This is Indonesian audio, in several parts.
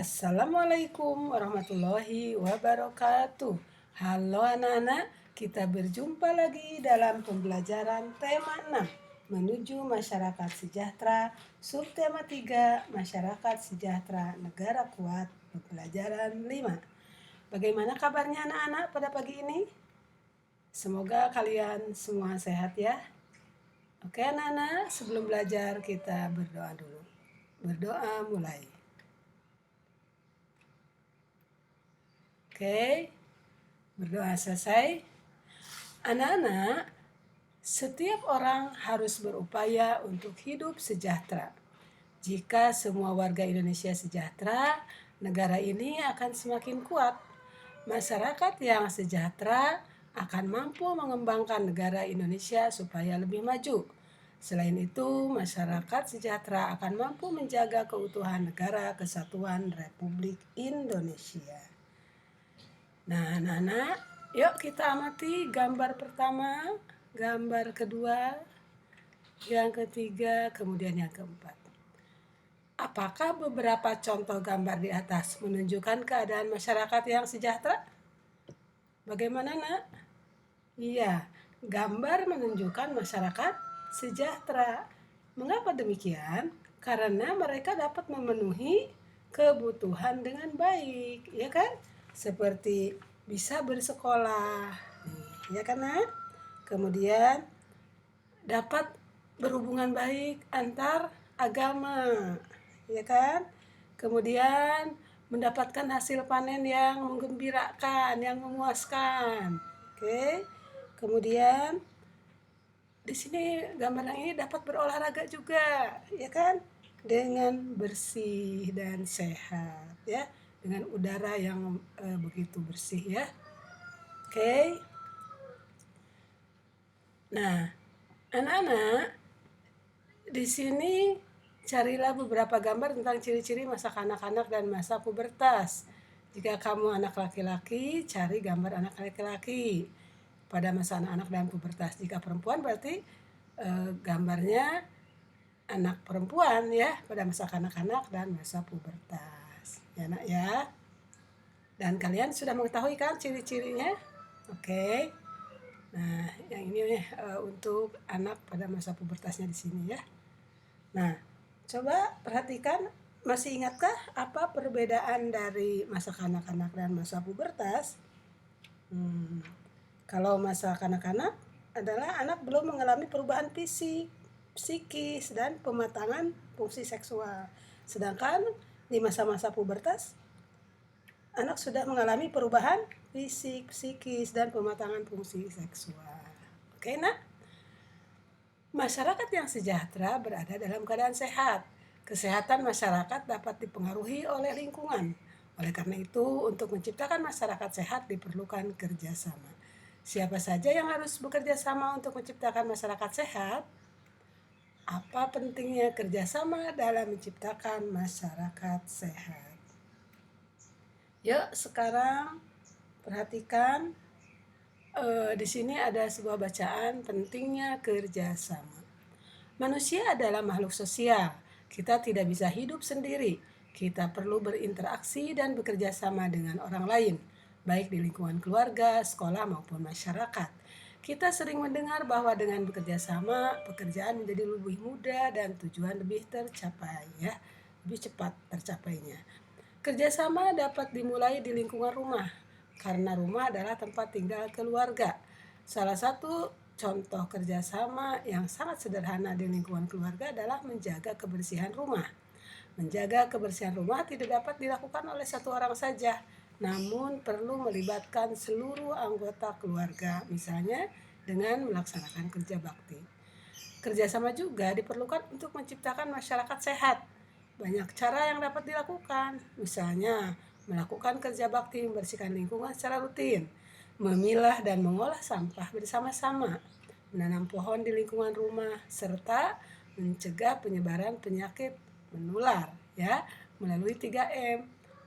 Assalamualaikum warahmatullahi wabarakatuh. Halo anak-anak, kita berjumpa lagi dalam pembelajaran tema 6 menuju masyarakat sejahtera, subtema 3 masyarakat sejahtera negara kuat, pembelajaran 5. Bagaimana kabarnya anak-anak pada pagi ini? Semoga kalian semua sehat ya. Oke anak-anak, sebelum belajar kita berdoa dulu. Berdoa mulai. Oke, berdoa selesai. Anak-anak, setiap orang harus berupaya untuk hidup sejahtera. Jika semua warga Indonesia sejahtera, negara ini akan semakin kuat. Masyarakat yang sejahtera akan mampu mengembangkan negara Indonesia supaya lebih maju. Selain itu, masyarakat sejahtera akan mampu menjaga keutuhan negara kesatuan Republik Indonesia. Nah, anak-anak, yuk kita amati gambar pertama, gambar kedua, yang ketiga, kemudian yang keempat. Apakah beberapa contoh gambar di atas menunjukkan keadaan masyarakat yang sejahtera? Bagaimana, nak? Iya, gambar menunjukkan masyarakat sejahtera. Mengapa demikian? Karena mereka dapat memenuhi kebutuhan dengan baik, ya kan? Seperti bisa bersekolah, ya kan, nak? Kemudian dapat berhubungan baik antar agama, ya kan? Kemudian mendapatkan hasil panen yang menggembirakan, yang memuaskan. Oke. Kemudian di sini gambar yang ini dapat berolahraga juga, ya kan? Dengan bersih dan sehat, ya. Dengan udara yang begitu bersih, ya. Oke. Nah, anak-anak, di sini carilah beberapa gambar tentang ciri-ciri masa kanak-kanak dan masa pubertas. Jika kamu anak laki-laki, cari gambar anak laki-laki pada masa anak-anak dan pubertas. Jika perempuan berarti gambarnya anak perempuan ya pada masa kanak-kanak dan masa pubertas. Ya nak ya. Dan kalian sudah mengetahui kan ciri-cirinya? Oke. Nah, yang ini untuk anak pada masa pubertasnya di sini ya. Nah, coba perhatikan, masih ingatkah apa perbedaan dari masa kanak-kanak dan masa pubertas? Kalau masa kanak-kanak adalah anak belum mengalami perubahan fisik, psikis, dan pematangan fungsi seksual. Sedangkan di masa-masa pubertas, anak sudah mengalami perubahan fisik, psikis, dan pematangan fungsi seksual. Oke, nak? Masyarakat yang sejahtera berada dalam keadaan sehat. Kesehatan masyarakat dapat dipengaruhi oleh lingkungan. Oleh karena itu, untuk menciptakan masyarakat sehat diperlukan kerjasama. Siapa saja yang harus bekerja sama untuk menciptakan masyarakat sehat? Apa pentingnya kerjasama dalam menciptakan masyarakat sehat? Yuk, sekarang perhatikan. Di sini ada sebuah bacaan pentingnya kerjasama. Manusia adalah makhluk sosial. Kita tidak bisa hidup sendiri. Kita perlu berinteraksi dan bekerja sama dengan orang lain, baik di lingkungan keluarga, sekolah, maupun masyarakat. Kita sering mendengar bahwa dengan bekerja sama, pekerjaan menjadi lebih mudah dan tujuan lebih tercapai, ya, lebih cepat tercapainya. Kerjasama dapat dimulai di lingkungan rumah, karena rumah adalah tempat tinggal keluarga. Salah satu contoh kerjasama yang sangat sederhana di lingkungan keluarga adalah menjaga kebersihan rumah. Menjaga kebersihan rumah tidak dapat dilakukan oleh satu orang saja, namun perlu melibatkan seluruh anggota keluarga, misalnya dengan melaksanakan kerja bakti. Kerjasama juga diperlukan untuk menciptakan masyarakat sehat. Banyak cara yang dapat dilakukan, misalnya melakukan kerja bakti membersihkan lingkungan secara rutin, memilah dan mengolah sampah bersama-sama, menanam pohon di lingkungan rumah, serta mencegah penyebaran penyakit menular ya melalui 3M,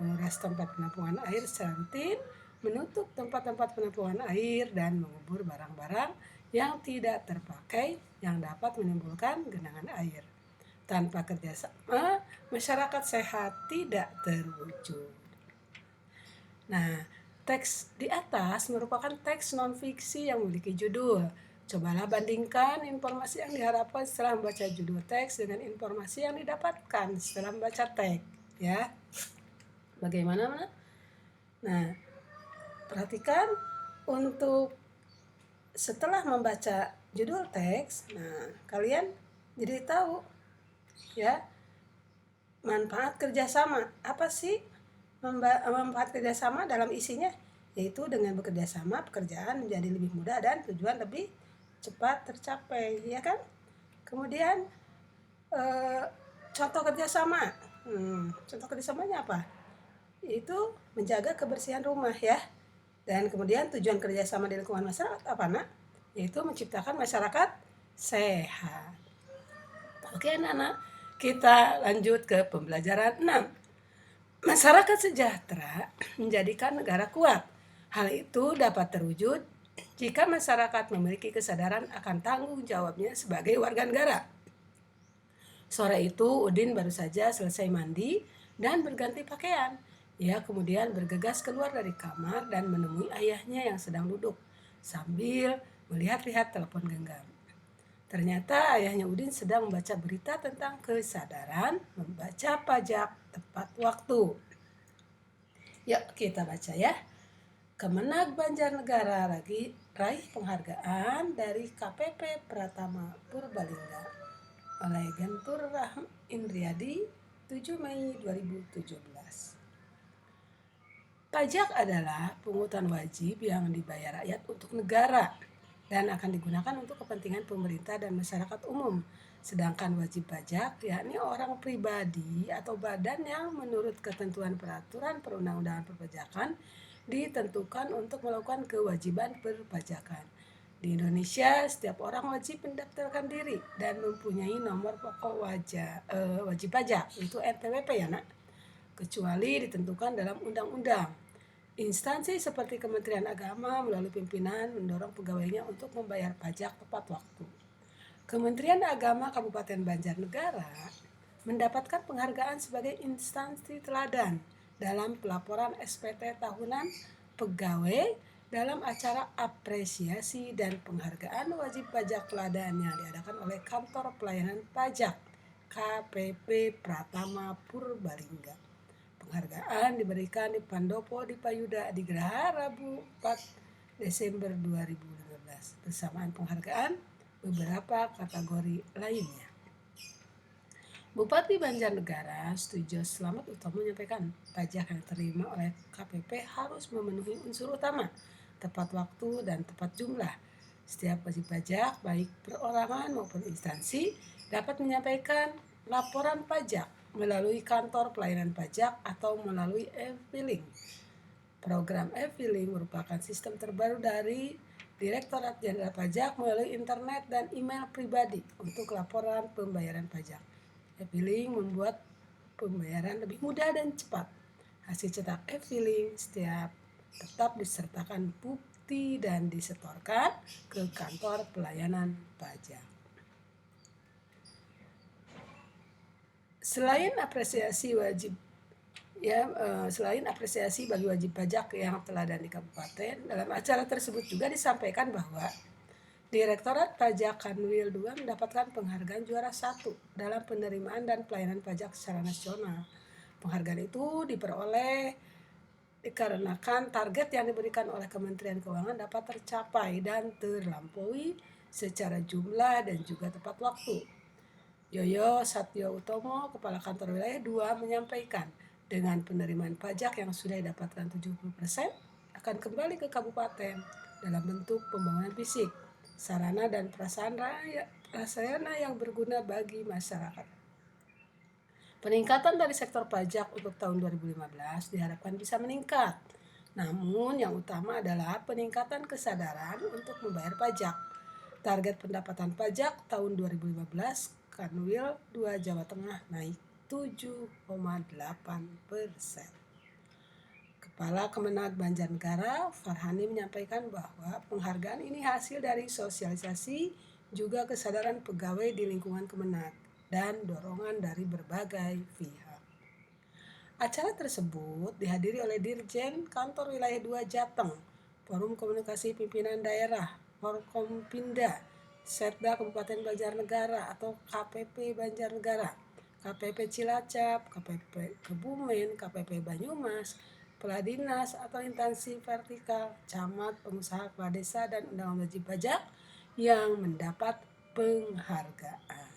menguras tempat penampungan air secara rutin, menutup tempat-tempat penampungan air, dan mengubur barang-barang yang tidak terpakai yang dapat menimbulkan genangan air. Tanpa kerjasama, masyarakat sehat tidak terwujud. Nah, teks di atas merupakan teks non-fiksi yang memiliki judul. Cobalah bandingkan informasi yang diharapkan setelah membaca judul teks dengan informasi yang didapatkan setelah membaca teks. Ya, bagaimana? Nah, perhatikan untuk setelah membaca judul teks, nah kalian jadi tahu ya manfaat kerjasama. Apa sih manfaat kerjasama dalam isinya? Yaitu dengan bekerjasama pekerjaan menjadi lebih mudah dan tujuan lebih cepat tercapai, ya kan? Kemudian contoh kerjasama. Contoh kerjasamanya apa? Itu menjaga kebersihan rumah ya. Dan kemudian tujuan kerjasama di lingkungan masyarakat apa nak? Yaitu menciptakan masyarakat sehat. Oke anak-anak, kita lanjut ke pembelajaran 6. Masyarakat sejahtera menjadikan negara kuat. Hal itu dapat terwujud jika masyarakat memiliki kesadaran akan tanggung jawabnya sebagai warga negara. Sore itu Udin baru saja selesai mandi dan berganti pakaian. Ia kemudian bergegas keluar dari kamar dan menemui ayahnya yang sedang duduk sambil melihat-lihat telepon genggam. Ternyata ayahnya Udin sedang membaca berita tentang kesadaran membaca pajak tepat waktu. Yuk kita baca ya. Kemenag Banjarnegara raih penghargaan dari KPP Pratama Purbalingga oleh Gentur Rahim Indriadi 7 Mei 2017. Pajak adalah pungutan wajib yang dibayar rakyat untuk negara dan akan digunakan untuk kepentingan pemerintah dan masyarakat umum. Sedangkan wajib pajak yakni orang pribadi atau badan yang menurut ketentuan peraturan perundang-undangan perpajakan ditentukan untuk melakukan kewajiban perpajakan. Di Indonesia, setiap orang wajib mendaftarkan diri dan mempunyai nomor pokok wajib pajak, itu NPWP ya nak, kecuali ditentukan dalam undang-undang. Instansi seperti Kementerian Agama melalui pimpinan mendorong pegawainya untuk membayar pajak tepat waktu. Kementerian Agama Kabupaten Banjarnegara mendapatkan penghargaan sebagai instansi teladan dalam pelaporan SPT tahunan pegawai dalam acara apresiasi dan penghargaan wajib pajak teladan yang diadakan oleh Kantor Pelayanan Pajak KPP Pratama Purbalingga. Penghargaan diberikan di Pandopo di Payuda di Geraha Rabu 4 Desember 2015. Bersamaan penghargaan beberapa kategori lainnya. Bupati Banjarnegara Setiojo Slamet Utomo menyampaikan pajak yang diterima oleh KPP harus memenuhi unsur utama, tepat waktu dan tepat jumlah. Setiap wajib pajak baik perorangan maupun instansi dapat menyampaikan laporan pajak melalui kantor pelayanan pajak atau melalui e-filing. Program e-filing merupakan sistem terbaru dari Direktorat Jenderal Pajak melalui internet dan email pribadi untuk laporan pembayaran pajak. E-filing membuat pembayaran lebih mudah dan cepat. Hasil cetak e-filing tetap disertakan bukti dan disetorkan ke kantor pelayanan pajak. Selain apresiasi bagi wajib pajak yang teladan di kabupaten, dalam acara tersebut juga disampaikan bahwa Direktorat Pajak Kanwil 2 mendapatkan penghargaan juara 1 dalam penerimaan dan pelayanan pajak secara nasional. Penghargaan itu diperoleh dikarenakan target yang diberikan oleh Kementerian Keuangan dapat tercapai dan terlampaui secara jumlah dan juga tepat waktu. Yoyo Satyo Utomo, Kepala Kantor Wilayah 2 menyampaikan dengan penerimaan pajak yang sudah didapatkan 70% akan kembali ke kabupaten dalam bentuk pembangunan fisik, sarana dan prasarana yang berguna bagi masyarakat. Peningkatan dari sektor pajak untuk tahun 2015 diharapkan bisa meningkat. Namun yang utama adalah peningkatan kesadaran untuk membayar pajak. Target pendapatan pajak tahun 2015 Kanwil 2 Jawa Tengah naik 7,8%. Kepala Kemenag Banjarnegara Farhani menyampaikan bahwa penghargaan ini hasil dari sosialisasi juga kesadaran pegawai di lingkungan Kemenag dan dorongan dari berbagai pihak. Acara tersebut dihadiri oleh Dirjen Kantor Wilayah 2 Jateng, Forum Komunikasi Pimpinan Daerah, Forkompinda, Setda Kabupaten Banjarnegara atau KPP Banjarnegara, KPP Cilacap, KPP Kebumen, KPP Banyumas, Kepala Dinas atau instansi vertikal, camat, pengusaha, kepala desa, dan undangan wajib pajak yang mendapat penghargaan.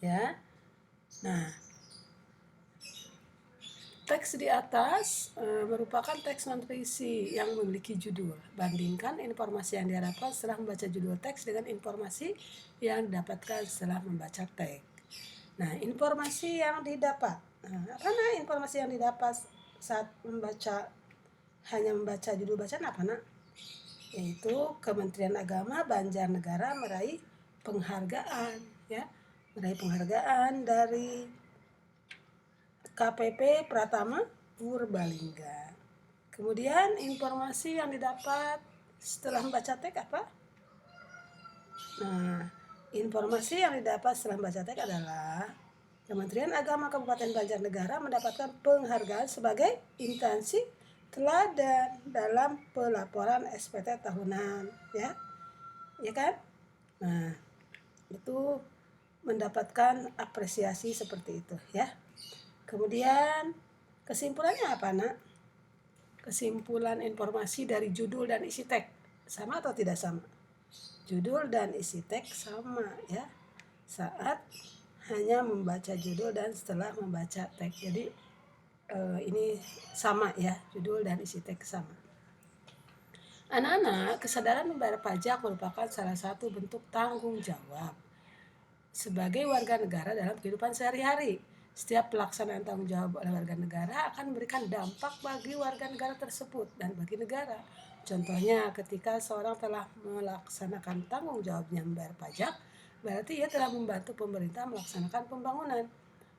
Ya, nah teks di atas merupakan teks non-puisi yang memiliki judul. Bandingkan informasi yang diharapkan setelah membaca judul teks dengan informasi yang didapatkan setelah membaca teks. Nah, informasi yang didapat. Apa informasi yang didapat saat hanya membaca judul bacaan apa nak? Yaitu Kementerian Agama Banjarnegara meraih penghargaan, ya, meraih penghargaan dari KPP Pratama Purbalingga. Kemudian informasi yang didapat setelah membaca teks apa? Nah, informasi yang didapat setelah membaca teks adalah Kementerian Agama Kabupaten Banjarnegara mendapatkan penghargaan sebagai instansi teladan dalam pelaporan SPT tahunan, ya kan? Nah, itu mendapatkan apresiasi seperti itu, ya. Kemudian kesimpulannya apa nak? Kesimpulan informasi dari judul dan isi teks sama atau tidak sama? Judul dan isi teks sama, ya, saat hanya membaca judul dan setelah membaca teks. Jadi ini sama, ya, judul dan isi teks sama. Anak-anak, kesadaran membayar pajak merupakan salah satu bentuk tanggung jawab sebagai warga negara dalam kehidupan sehari-hari. Setiap pelaksanaan tanggung jawab oleh warga negara akan memberikan dampak bagi warga negara tersebut dan bagi negara. Contohnya, ketika seorang telah melaksanakan tanggung jawabnya membayar pajak, berarti ia telah membantu pemerintah melaksanakan pembangunan.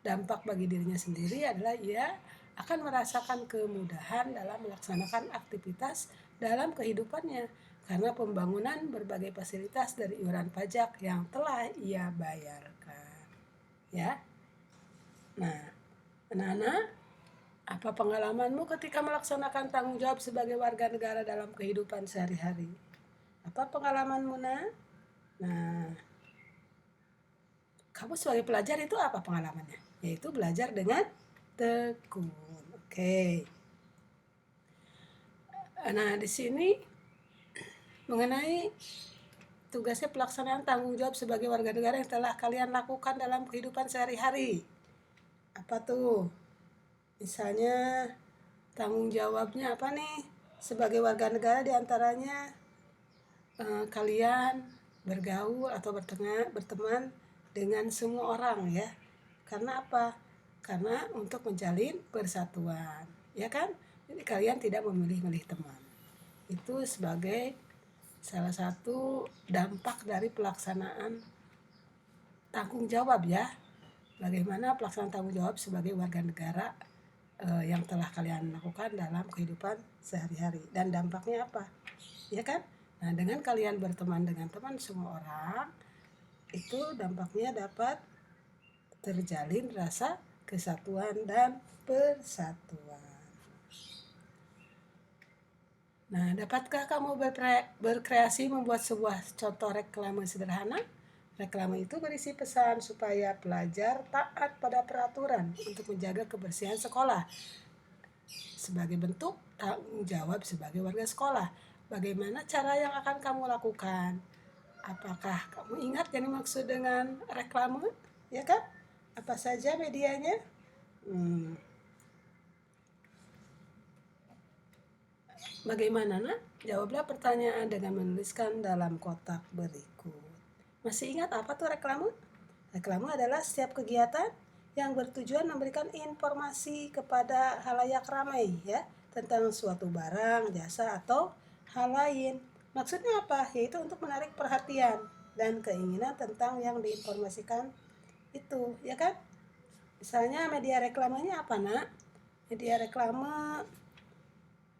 Dampak bagi dirinya sendiri adalah ia akan merasakan kemudahan dalam melaksanakan aktivitas dalam kehidupannya karena pembangunan berbagai fasilitas dari iuran pajak yang telah ia bayarkan. Ya. Nah, anak-anak, apa pengalamanmu ketika melaksanakan tanggung jawab sebagai warga negara dalam kehidupan sehari-hari? Apa pengalamanmu, nak? Nah, kamu sebagai pelajar itu apa pengalamannya? Yaitu belajar dengan tekun. Oke. Nah, di sini mengenai tugasnya pelaksanaan tanggung jawab sebagai warga negara yang telah kalian lakukan dalam kehidupan sehari-hari. Apa tuh? Misalnya tanggung jawabnya apa nih? Sebagai warga negara diantaranya kalian bergaul atau berteman dengan semua orang, ya. Karena apa? Karena untuk menjalin persatuan, ya kan? Jadi kalian tidak memilih-milih teman. Itu sebagai salah satu dampak dari pelaksanaan tanggung jawab, ya. Bagaimana pelaksanaan tanggung jawab sebagai warga negara yang telah kalian lakukan dalam kehidupan sehari-hari dan dampaknya apa, ya kan? Nah, dengan kalian berteman dengan teman semua orang, itu dampaknya dapat terjalin rasa kesatuan dan persatuan. Nah, dapatkah kamu berkreasi membuat sebuah contoh reklame sederhana? Reklame itu berisi pesan supaya pelajar taat pada peraturan untuk menjaga kebersihan sekolah sebagai bentuk tanggung jawab sebagai warga sekolah. Bagaimana cara yang akan kamu lakukan? Apakah kamu ingat yang dimaksud dengan reklame? Ya kan? Apa saja medianya? Bagaimana, nak? Jawablah pertanyaan dengan menuliskan dalam kotak berikut. Masih ingat apa tuh reklame? Reklame adalah setiap kegiatan yang bertujuan memberikan informasi kepada halayak ramai, ya, tentang suatu barang, jasa, atau hal lain. Maksudnya apa? Yaitu untuk menarik perhatian dan keinginan tentang yang diinformasikan itu, ya kan? Misalnya media reklamenya apa, nak? Media reklame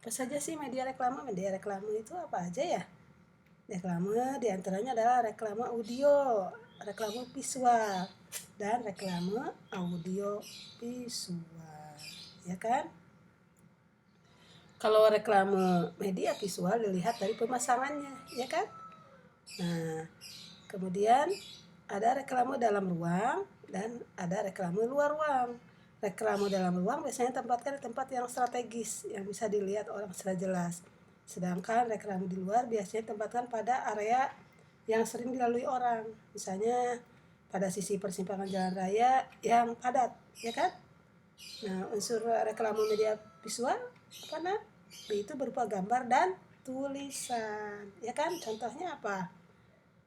apa saja sih media reklame? Media reklame itu apa aja ya? Reklame diantaranya adalah reklame audio, reklame visual dan reklame audio visual, ya kan? Kalau reklame media visual dilihat dari pemasangannya, ya kan? Nah, kemudian ada reklame dalam ruang dan ada reklame luar ruang. Reklame dalam ruang biasanya tempatkan di tempat yang strategis yang bisa dilihat orang secara jelas. Sedangkan reklame di luar biasanya tempatkan pada area yang sering dilalui orang. Misalnya pada sisi persimpangan jalan raya yang padat, ya kan? Nah, unsur reklame media visual apa nah? Itu berupa gambar dan tulisan, ya kan? Contohnya apa?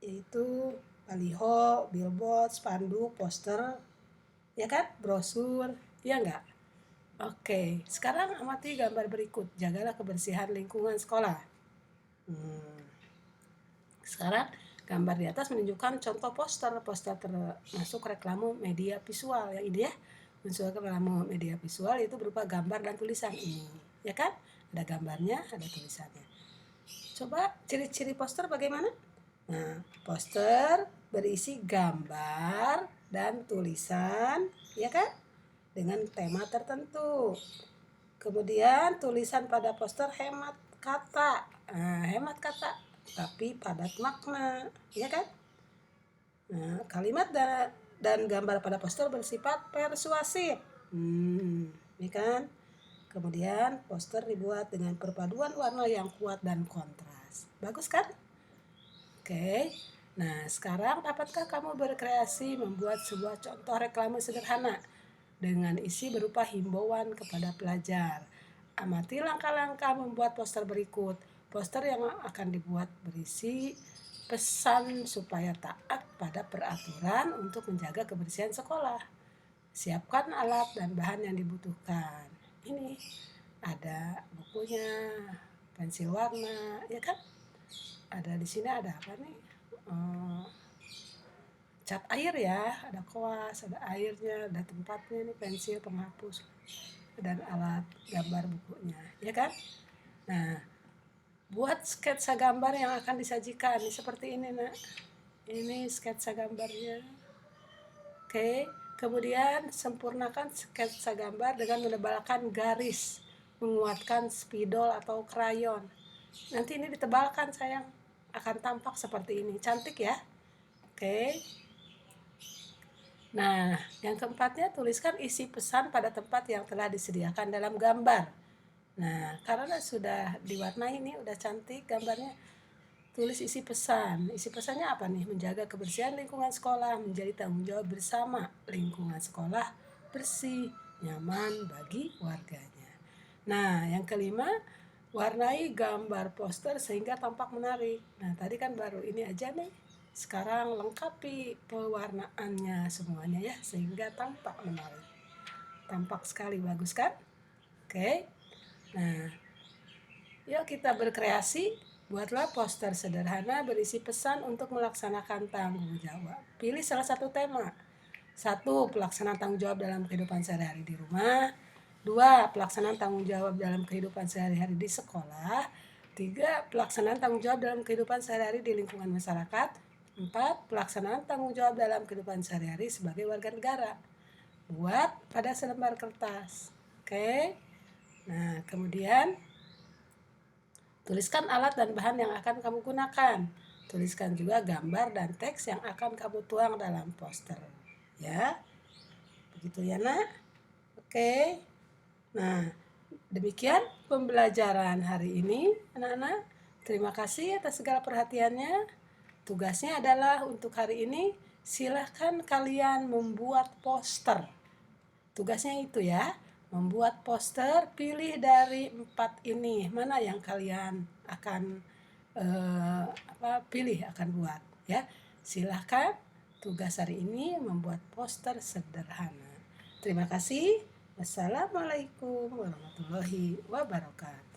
Yaitu baliho, billboard, spanduk, poster, ya kan? Brosur, ya enggak? Oke, sekarang amati gambar berikut. Jagalah kebersihan lingkungan sekolah. Sekarang gambar di atas menunjukkan contoh poster termasuk reklame media visual yang ini ya. Unsur reklame media visual itu berupa gambar dan tulisan ini, ya kan? Ada gambarnya, ada tulisannya. Coba ciri-ciri poster bagaimana? Nah, poster berisi gambar dan tulisan, ya kan? Dengan tema tertentu. Kemudian tulisan pada poster hemat kata. Nah, hemat kata tapi padat makna, ya kan? Nah, kalimat dan gambar pada poster bersifat persuasif. Ini kan? Kemudian poster dibuat dengan perpaduan warna yang kuat dan kontras. Bagus kan? Oke. Nah, sekarang dapatkah kamu berkreasi membuat sebuah contoh reklame sederhana dengan isi berupa himbauan kepada pelajar? Amati langkah-langkah membuat poster berikut. Poster yang akan dibuat berisi pesan supaya taat pada peraturan untuk menjaga kebersihan sekolah. Siapkan alat dan bahan yang dibutuhkan. Ini ada bukunya, pensil warna, ya kan? Ada di sini ada apa nih? Cat air ya, ada koas, ada airnya, ada tempatnya nih, pensil penghapus dan alat gambar bukunya, ya kan? Nah, buat sketsa gambar yang akan disajikan seperti ini nak. Ini sketsa gambarnya. Oke, kemudian sempurnakan sketsa gambar dengan menebalkan garis, menguatkan spidol atau krayon. Nanti ini ditebalkan sayang, akan tampak seperti ini, cantik ya. Oke. Nah, yang keempatnya tuliskan isi pesan pada tempat yang telah disediakan dalam gambar. Nah, karena sudah diwarnai ini, udah cantik gambarnya, tulis isi pesan. Isi pesannya apa nih? Menjaga kebersihan lingkungan sekolah, menjadi tanggung jawab bersama lingkungan sekolah bersih, nyaman bagi warganya. Nah, yang kelima, warnai gambar poster sehingga tampak menarik. Nah, tadi kan baru ini aja nih. Sekarang lengkapi pewarnaannya semuanya ya, sehingga tampak menarik. Tampak sekali, bagus kan? Oke. Nah, yuk kita berkreasi. Buatlah poster sederhana berisi pesan untuk melaksanakan tanggung jawab. Pilih salah satu tema. 1. Pelaksanaan tanggung jawab dalam kehidupan sehari-hari di rumah. 2. Pelaksanaan tanggung jawab dalam kehidupan sehari-hari di sekolah. 3. Pelaksanaan tanggung jawab dalam kehidupan sehari-hari di lingkungan masyarakat. 4. Pelaksanaan tanggung jawab dalam kehidupan sehari-hari sebagai warga negara. Buat pada selembar kertas. Oke. Nah, kemudian tuliskan alat dan bahan yang akan kamu gunakan. Tuliskan juga gambar dan teks yang akan kamu tuang dalam poster. Ya. Begitu ya, Nak? Oke. Nah, demikian pembelajaran hari ini, anak-anak. Terima kasih atas segala perhatiannya. Tugasnya adalah untuk hari ini, silahkan kalian membuat poster. Tugasnya itu ya, membuat poster, pilih dari 4 ini, mana yang kalian akan pilih akan buat ya. Silahkan, tugas hari ini membuat poster sederhana. Terima kasih. Wassalamualaikum warahmatullahi wabarakatuh.